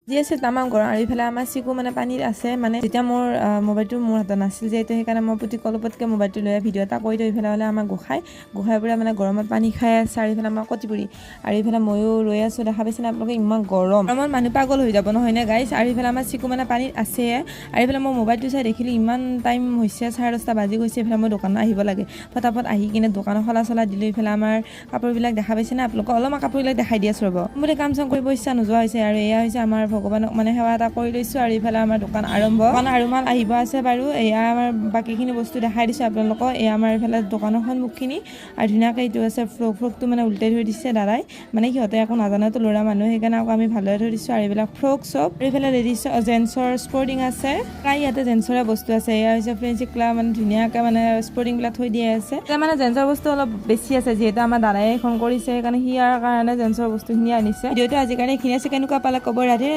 যি আছে তামাম গৰম আৰু ইফালে আমাৰ চিকু মানে পানীত আছে মানে যেতিয়া মোৰ মোবাইলটো মোৰ হাতত নাছিল যিহেতু সেইকাৰণে মই পুতি কলপতকৈ মোবাইলটো লৈ ভিডিঅ' এটা কৰি দিওঁ ইফালে হ'লে আমাৰ গোসাঁই পুৰা মানে গৰমত পানী খাই আছে আৰু ইফালে আমাৰ কটিপুৰি আৰু ইফালে ময়ো ৰৈ আছোঁ দেখা পাইছেনে আপোনালোকে ইমান গৰমত মানুহ পাগল হৈ যাব নহয়নে গাইছ আৰু ইফালে আমাৰ চিকু মানে পানীত আছে আৰু ইফালে মই মোবাইলটো চাই দেখিলোঁ ইমান টাইম হৈছে 10:30 বাজি গৈছে ইফালে মই দোকানত আহিব লাগে ফটাফট আহি কিনে দোকানত চলা দিলোঁ ইফালে আমাৰ কাপোৰবিলাক দেখা পাইছেনে আপোনালোকে অলপমান কাপোৰবিলাক দেখাই দি আছোঁ ৰ'ব মোৰ কাম চাম কৰিব ইচ্ছা নোযোৱা হৈছে আৰু এয়া হৈছে আমাৰ ভগৱানক মানে সেৱা এটা কৰি লৈছোঁ আৰু ইফালে আমাৰ দোকান আৰম্ভ আৰু মাল আহিব আছে বাৰু এয়া আমাৰ বাকীখিনি বস্তু দেখাই দিছোঁ আপোনালোকক এয়া আমাৰ ইফালে দোকানৰ সন্মুখখিনি আৰু ধুনীয়াকৈ এইটো আছে ফ্ৰকটো মানে উল্টাই থৈ দিছে দাদাই মানে সিহঁতে একো নাজানেতো ল'ৰা মানুহ সেইকাৰণে আকৌ আমি ভালদৰে থৈ দিছোঁ আৰু এইবিলাক ফ্ৰক চব আৰু এইফালে লেডিজ জেন্টছৰ স্পৰ্টিং আছে প্ৰায় ইয়াতে জেন্টছৰে বস্তু আছে এয়া হৈছে ফ্ৰেঞ্চি ক্লাব মানে ধুনীয়াকৈ মানে স্পৰ্টিংবিলাক থৈ দিয়া আছে এতিয়া মানে জেন্টছৰ বস্তু অলপ বেছি আছে যিহেতু আমাৰ দাদাই ফোন কৰিছে সেইকাৰণে সিয়াৰ কাৰণে জেন্টছৰ বস্তুখিনি আনিছে ভিডিঅ'টো আজিকালি এইখিনি আছে কেনেকুৱা পালে ক'ব ৰাধে